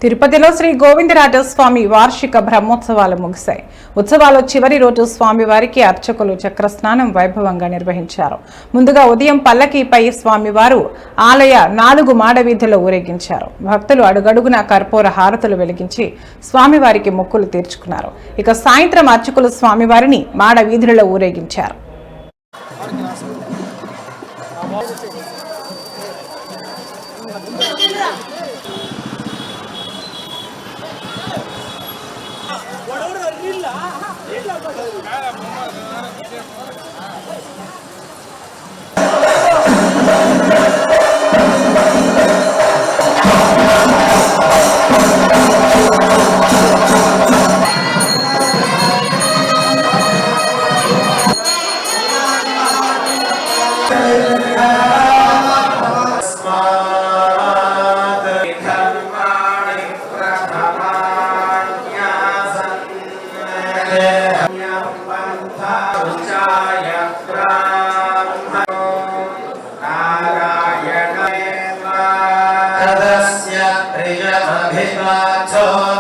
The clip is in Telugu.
తిరుపతిలో శ్రీ గోవిందరాజస్వామి వార్షిక బ్రహ్మోత్సవాలు ముగిశాయి. ఉత్సవాల చివరి రోజు స్వామివారికి అర్చకులు చక్రస్నానం వైభవంగా నిర్వహించారు. ముందుగా ఉదయం పల్లకీపై స్వామివారు ఆలయ 4 మాడవీధుల్లో ఊరేగించారు. భక్తులు అడుగడుగున కర్పూర హారతులు వెలిగించి స్వామివారికి మొక్కులు తీర్చుకున్నారు. ఇక సాయంత్రం అర్చకులు స్వామివారిని మాడవీధులలో ఊరేగించారు. Tadasya Priya Abhivacho